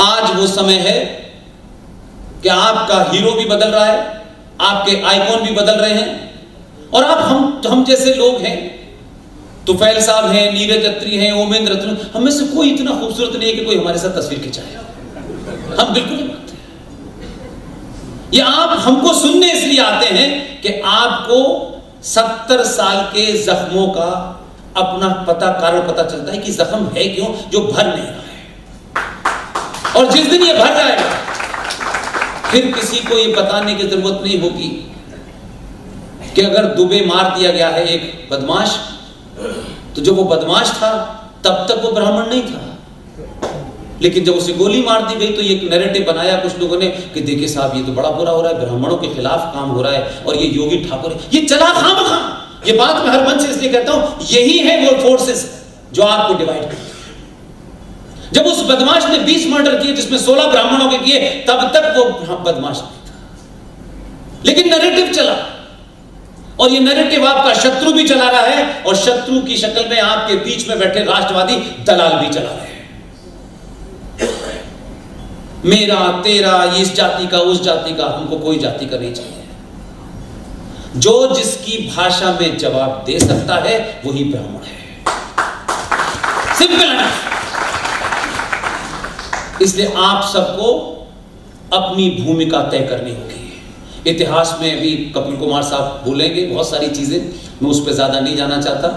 आज वो समय है कि आपका हीरो भी बदल रहा है, आपके आइकॉन भी बदल रहे हैं, और आप हम जैसे लोग हैं, तुफैल साहब हैं, नीरज अत्री हैं, ओमेंद्र रत्न, हम में से कोई इतना खूबसूरत नहीं है कि कोई हमारे साथ तस्वीर खिंचाए। हम बिल्कुल नहीं मानते। ये आप हमको सुनने इसलिए आते हैं कि आपको 70 साल के जख्मों का अपना कारण पता चलता है कि जख्म है क्यों, जो भर नहीं रहा है। और जिस दिन ये भर जाएगा, फिर किसी को ये बताने की जरूरत नहीं होगी कि अगर दुबे मार दिया गया है एक बदमाश, तो जब वो बदमाश था तब तक वो ब्राह्मण नहीं था, लेकिन जब उसे गोली मार दी गई तो ये नैरेटिव बनाया कुछ लोगों ने कि देखिए साहब ये तो बड़ा बुरा हो रहा है, ब्राह्मणों के खिलाफ काम हो रहा है, और ये योगी ठाकुर है, ये चला खामखा। ये बात मैं हर मंच से इसलिए कहता हूं, यही है वो फोर्सेस जो आपको डिवाइड करती है। जब उस बदमाश ने 20 मर्डर किए जिसमें 16 ब्राह्मणों के किए, तब तक वो बदमाश नहीं था, लेकिन नैरेटिव चला, और ये नैरेटिव आपका शत्रु भी चला रहा है, और शत्रु की शक्ल में आपके बीच में बैठे राष्ट्रवादी दलाल भी चला रहे हैं। मेरा तेरा, इस जाति का उस जाति का, हमको कोई जाति का नहीं चाहिए। जो जिसकी भाषा में जवाब दे सकता है वही ब्राह्मण है, सिंपल है। इसलिए आप सबको अपनी भूमिका तय करनी होगी। इतिहास में भी कपिल कुमार साहब बोलेंगे बहुत सारी चीजें, मैं उस पर ज्यादा नहीं जाना चाहता।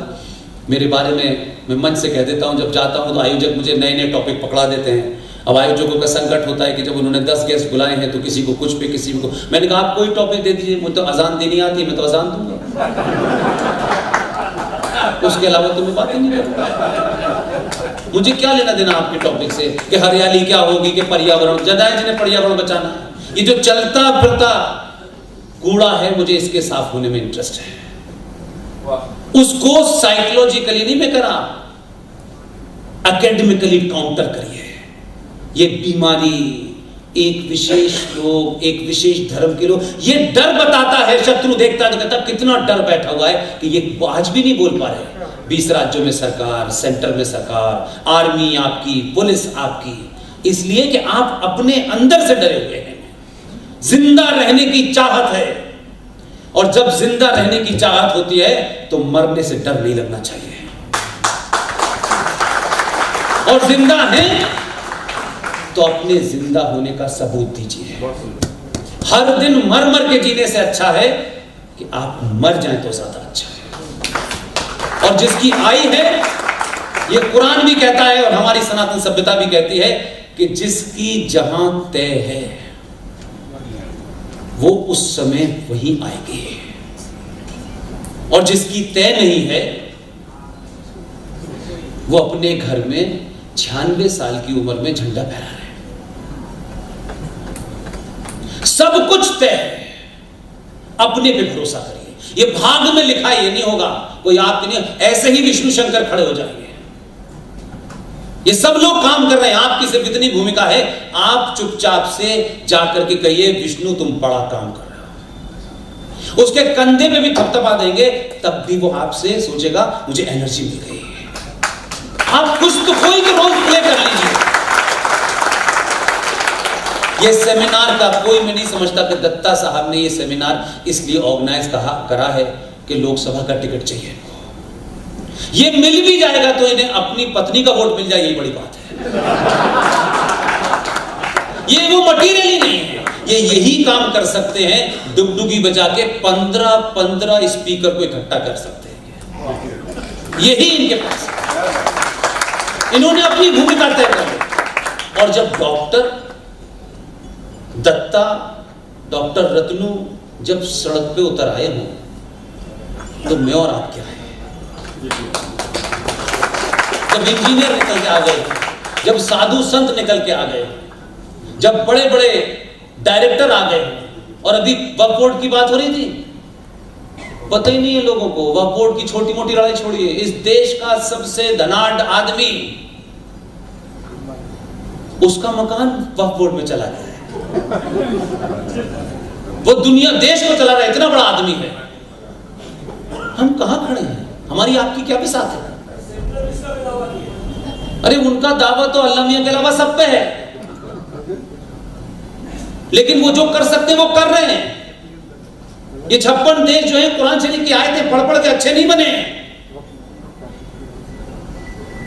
मेरे बारे में मैं मंच से कह देता हूं, जब जाता हूं तो आयोजक मुझे नए नए टॉपिक पकड़ा देते हैं। अब आयोजकों का संकट होता है कि जब उन्होंने 10 गेस्ट बुलाए हैं तो किसी को कुछ पे, किसी को, मैंने कहा आप कोई टॉपिक दे दीजिए, मुझे तो अजान देनी आती है, मैं तो अजान दूंगा, उसके अलावा तो मैं बात ही नहीं करूंगा। मुझे क्या लेना देना आपके टॉपिक से कि हरियाली क्या होगी, कि पर्यावरण, जदाए जिन्हें पर्यावरण बचाना है। ये जो चलता फिरता कूड़ा है, मुझे इसके साफ होने में इंटरेस्ट है। उसको साइकोलॉजिकली नहीं मैं करा, एकेडमिकली काउंटर करिए। ये बीमारी एक विशेष लोग, एक विशेष धर्म के लोग, ये डर बताता है, शत्रु देखता है, कहता कितना डर बैठा हुआ है कि ये आज भी नहीं बोल पा रहे। 20 राज्यों में सरकार, सेंटर में सरकार, आर्मी आपकी, पुलिस आपकी, इसलिए कि आप अपने अंदर से डरे हुए हैं। जिंदा रहने की चाहत है, और जब जिंदा रहने की चाहत होती है तो मरने से डर नहीं लगना चाहिए। और जिंदा है तो अपने जिंदा होने का सबूत दीजिए। हर दिन मर मर के जीने से अच्छा है कि आप मर जाएं तो ज्यादा अच्छा है। और जिसकी आई है, ये कुरान भी कहता है और हमारी सनातन सभ्यता भी कहती है कि जिसकी जहां तय है वो उस समय वहीं आएगी, और जिसकी तय नहीं है वो अपने घर में 96 साल की उम्र में झंडा फहरा रहे हैं। सब कुछ तय है, अपने पे भरोसा करिए। ये भाग में लिखा है, ये नहीं होगा, कोई आपके नहीं, ऐसे ही विष्णु शंकर खड़े हो जाएंगे। ये सब लोग काम कर रहे हैं, आपकी सिर्फ इतनी भूमिका है, आप चुपचाप से जाकर के कहिए विष्णु तुम बड़ा काम कर रहे हो। उसके कंधे पे भी थपथपा देंगे, तब भी वो आपसे सोचेगा मुझे एनर्जी मिल गई। आप कुछ तो कोई तो रोल प्ले कर लीजिए। ये सेमिनार का कोई मैं नहीं समझता कि दत्ता साहब ने ये सेमिनार इसलिए ऑर्गेनाइज करा है कि लोकसभा का टिकट चाहिए। ये मिल भी जाएगा तो इन्हें अपनी पत्नी का वोट मिल जाए, यही बड़ी बात है। ये वो मटीरियल ही नहीं है। ये यही काम कर सकते हैं, डुगडुगी बजा के 15 स्पीकर को इकट्ठा कर सकते हैं, यही इनके पास। इन्होंने अपनी भूमिका तय कर ली। और जब डॉक्टर दत्ता, डॉक्टर रत्नू जब सड़क पे उतर आए हों तो मैं और आप क्या है। जब इंजीनियर निकल के आ गए, जब साधु संत निकल के आ गए, जब बड़े बड़े डायरेक्टर आ गए, और अभी वक्फ बोर्ड की बात हो रही थी, पता ही नहीं है लोगों को। वक्फ बोर्ड की छोटी मोटी लड़ाई छोड़िए, इस देश का सबसे धनाढ्य आदमी, उसका मकान वक्फ बोर्ड में चला गया है। वो दुनिया देश को चला रहा है, इतना बड़ा आदमी है। हम कहां खड़े हैं? हमारी आपकी क्या बिसात है? अरे उनका दावा तो अल्लाह मियां के अलावा सब पे है। लेकिन वो जो कर सकते हैं वो कर रहे हैं। ये 56 देश जो है कुरान शरीफ की आयतें पढ़ पढ़ के अच्छे नहीं बने हैं।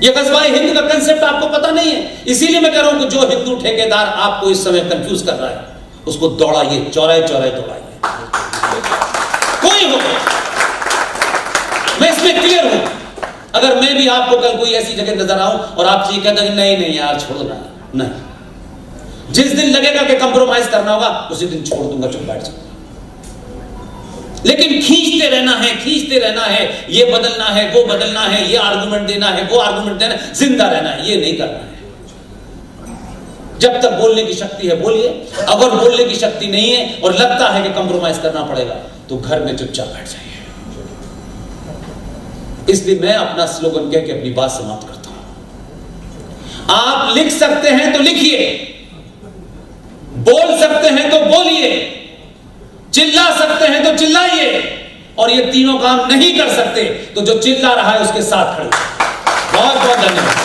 ये ग़ज़वा-ए हिंद का कंसेप्ट आपको पता नहीं है। इसीलिए मैं कह रहा हूं कि जो हिंदू ठेकेदार आपको इस समय कंफ्यूज कर रहा है, उसको दौड़ाइए, चौराहे चौराहे दौड़ाइए, कोई हो। मैं इसमें क्लियर हूं। अगर मैं भी आपको कल कोई ऐसी जगह नजर आऊं और आपसे ये कहता कि नहीं यार छोड़ दो, नहीं, जिस दिन लगेगा कि कंप्रोमाइज करना होगा उसी दिन छोड़ दूंगा, चुप बैठ जाऊंगा। लेकिन खींचते रहना है, ये बदलना है, वो बदलना है, ये आर्गुमेंट देना है, वो आर्गुमेंट देना है, जिंदा रहना है, ये नहीं करना है। जब तक बोलने की शक्ति है बोलिए। अगर बोलने की शक्ति नहीं है और लगता है कि कंप्रोमाइज करना पड़ेगा तो घर में चुपचाप बैठ जाइए। इसलिए मैं अपना स्लोगन कह के अपनी बात समाप्त करता हूं। आप लिख सकते हैं तो लिखिए, बोल सकते हैं तो बोलिए, चिल्ला सकते हैं तो चिल्लाइए, और ये तीनों काम नहीं कर सकते तो जो चिल्ला रहा है उसके साथ खड़े। बहुत बहुत धन्यवाद।